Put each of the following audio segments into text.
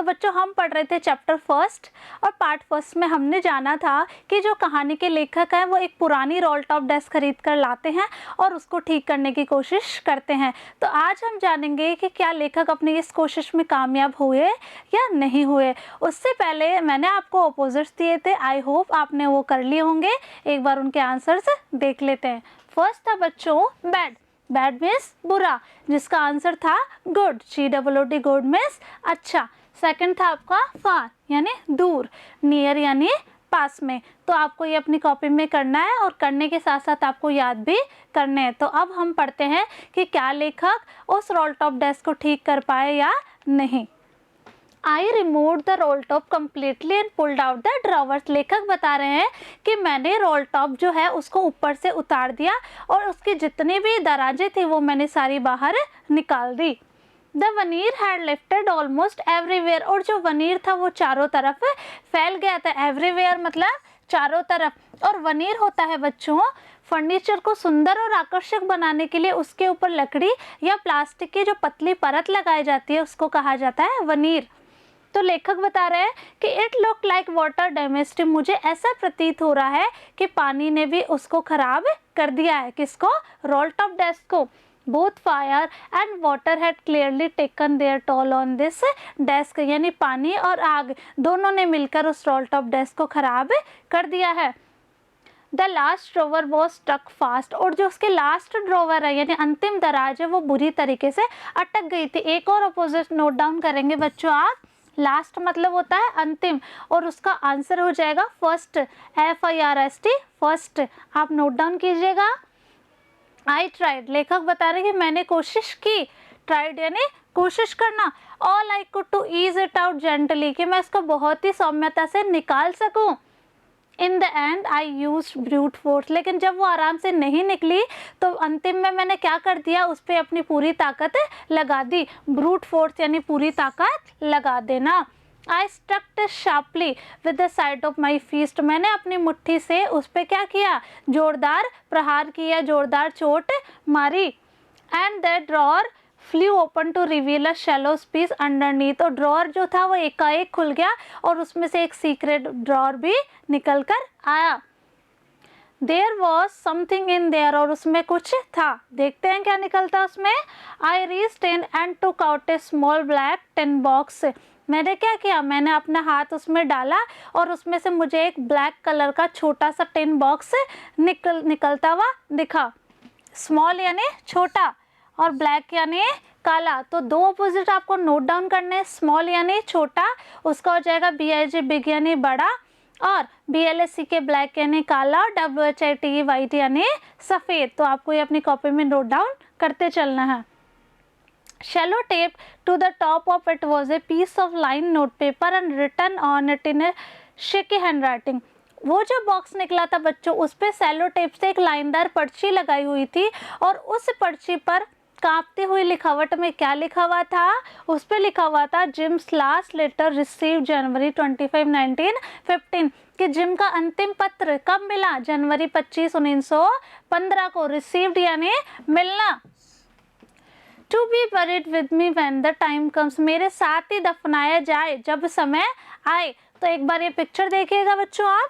तो बच्चों हम पढ़ रहे थे चैप्टर फर्स्ट, और पार्ट फर्स्ट में हमने जाना था कि जो कहानी के लेखक हैं वो एक पुरानी रोल टॉप डेस्क खरीद कर लाते हैं और उसको ठीक करने की कोशिश करते हैं। तो आज हम जानेंगे कि क्या लेखक अपनी इस कोशिश में कामयाब हुए या नहीं हुए। उससे पहले मैंने आपको अपोजिट्स दिए थे, आई होप आपने वो कर लिए होंगे। एक बार उनके आंसर्स देख लेते हैं। फर्स्ट था बच्चों बैड। बैड मीन्स बुरा, जिसका आंसर था गुड, GOOD, गुड मीन्स अच्छा। सेकंड था आपका फार यानी दूर, नियर यानी पास में। तो आपको ये अपनी कॉपी में करना है और करने के साथ साथ आपको याद भी करने हैं। तो अब हम पढ़ते हैं कि क्या लेखक उस रोल टॉप डेस्क को ठीक कर पाए या नहीं। I removed the roll top completely and pulled out the drawers। लेखक बता रहे हैं कि मैंने रोल टॉप जो है उसको ऊपर से उतार दिया और उसकी जितनी भी दराजें थी वो मैंने सारी बाहर निकाल दी। The veneer had lifted almost everywhere। और जो वनीर था वो चारों तरफ फैल गया था। everywhere मतलब चारों तरफ। और वनीर होता है बच्चों फर्नीचर को सुंदर और आकर्षक बनाने के लिए उसके ऊपर लकड़ी या प्लास्टिक की जो पतली परत लगाई जाती है उसको कहा जाता है वनीर। तो लेखक बता रहे हैं कि it look like water damaged. मुझे ऐसा प्रतीत हो रहा है कि पानी ने भी उसको खराब कर दिया है। किसको? रोल टॉप डेस्क को। Both fire and water had clearly taken their toll on this desk. यानी पानी और आग दोनों ने मिलकर उस रोल टॉप डेस्क को खराब कर दिया है। The last drawer was stuck fast. और जो उसके लास्ट ड्रॉवर है यानी अंतिम दराज है वो बुरी तरीके से अटक गई थी। एक और अपोजिट नोट डाउन करेंगे बच्चों आप। लास्ट मतलब होता है अंतिम और उसका आंसर हो जाएगा फर्स्ट, FIRST फर्स्ट। आप नोट डाउन कीजिएगा। I tried. लेखक बता रहे कि मैंने कोशिश की। ट्राइड यानी कोशिश करना। All I could to ease it out gently, कि मैं इसको बहुत ही सौम्यता से निकाल सकूं। In the end I use brute force. लेकिन जब वो आराम से नहीं निकली तो अंतिम में मैंने क्या कर दिया, उस पर अपनी पूरी ताकत लगा दी। ब्रूट फोर्स यानी पूरी ताकत लगा देना। I struck sharply with the side of my fist. मैंने अपनी मुट्ठी से उस पर क्या किया, जोरदार प्रहार किया, जोरदार चोट मारी। And the drawer flew open to reveal a shallow space underneath. और ड्रॉर जो था वो एकाएक खुल गया और उसमें से एक सीक्रेट ड्रॉर भी निकल कर आया। There was something in there. और उसमें कुछ था। देखते हैं क्या निकलता उसमें। I reached in and took out a small black tin box. मैंने क्या किया, मैंने अपना हाथ उसमें डाला और उसमें से मुझे एक ब्लैक कलर का छोटा सा टिन बॉक्स निकलता हुआ दिखा। स्मॉल यानी छोटा और ब्लैक यानी काला। तो दो अपोजिट आपको नोट डाउन करने हैं। स्मॉल यानी छोटा, उसका हो जाएगा BIG बिग यानी बड़ा, और BLACK ब्लैक यानी काला, WHITE वाइट यानी सफ़ेद। तो आपको ये अपनी कॉपी में नोट डाउन करते चलना है। Shallow tape to the top of it was a piece of lined note paper and written on it in a shaky handwriting। वो जो बॉक्स निकला था बच्चों उस पे सेलो टेप से एक लाइनदार पर्ची लगाई हुई थी और उस पर्ची पर कांपती हुई लिखावट में क्या लिखा हुआ था, उस पे लिखा हुआ था जिम्स लास्ट लेटर रिसीव जनवरी 25, 1915। कि जिम का अंतिम पत्र कब मिला, जनवरी 25, 1915 को। रिसीव्ड यानी मिलना। To be buried with me when the time comes. मेरे साथ ही दफनाया जाए जब समय आए। तो एक बार ये पिक्चर देखिएगा बच्चों आप।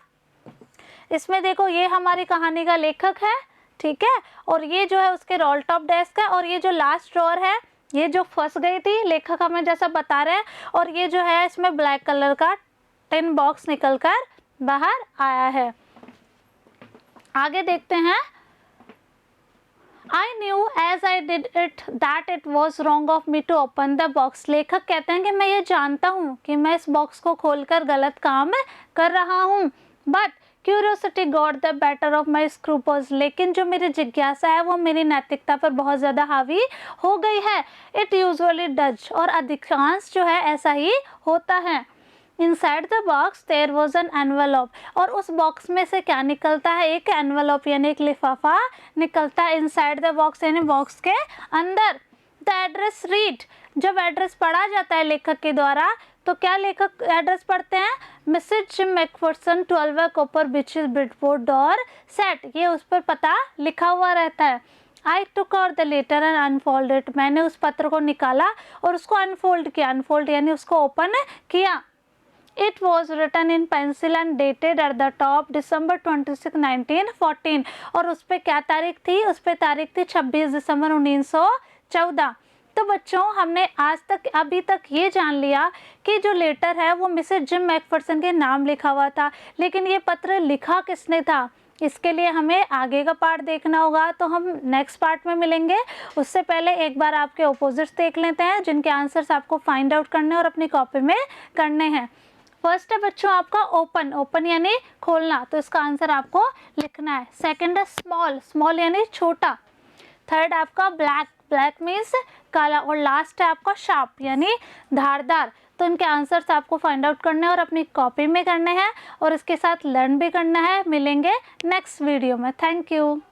इसमें देखो ये हमारी कहानी का लेखक है, ठीक है, और ये जो है उसके रोल टॉप डेस्क है, और ये जो लास्ट ड्रॉअर है ये जो फंस गई थी लेखक हमें जैसा बता रहे हैं, और ये जो है इसमें ब्लैक कलर का टिन बॉक्स निकल कर बाहर आया है। आगे देखते हैं। I knew as I did it that it was wrong of me to open the box। लेखक कहते हैं कि मैं ये जानता हूँ कि मैं इस बॉक्स को खोलकर गलत काम कर रहा हूँ। But curiosity got the better of my scruples। लेकिन जो मेरी जिज्ञासा है वो मेरी नैतिकता पर बहुत ज़्यादा हावी हो गई है। It usually does। और अधिकांश जो है ऐसा ही होता है। Inside the box there was an envelope. और उस बॉक्स में से क्या निकलता है, एक एनवेलप यानी एक लिफाफा निकलता है। इनसाइड द बॉक्स यानी बॉक्स के अंदर। The address read. जब एड्रेस पढ़ा जाता है लेखक के द्वारा तो क्या लेखक एड्रेस पढ़ते हैं, Mrs Jim McPherson 12 Copper Beeches Bridford Dorset. ये उस पर पता लिखा हुआ रहता है। I took out the letter and unfold it, मैंने उस पत्र को निकाला और उसको अनफोल्ड किया, अनफोल्ड यानी उसको ओपन किया। It was written in pencil and dated at the top December 26, 1914, और उस पर क्या तारीख थी, उस पर तारीख थी 26 दिसंबर 1914। तो बच्चों हमने आज तक अभी तक ये जान लिया कि जो लेटर है वो मिसेस जिम मैकफरसन के नाम लिखा हुआ था, लेकिन ये पत्र लिखा किसने था, इसके लिए हमें आगे का पार्ट देखना होगा। तो हम नेक्स्ट पार्ट में मिलेंगे। उससे पहले एक बार आपके ऑपोजिट्स देख लेते हैं जिनके आंसर्स आपको फाइंड आउट करने और अपनी कॉपी में करने हैं। फर्स्ट है बच्चों आपका ओपन, ओपन यानी खोलना, तो इसका आंसर आपको लिखना है। सेकंड है स्मॉल, स्मॉल यानी छोटा। थर्ड आपका ब्लैक, ब्लैक मीन्स काला। और लास्ट है आपका शार्प यानी धारदार। तो इनके आंसर्स आपको फाइंड आउट करने और अपनी कॉपी में करने हैं और इसके साथ लर्न भी करना है। मिलेंगे नेक्स्ट वीडियो में। Thank you.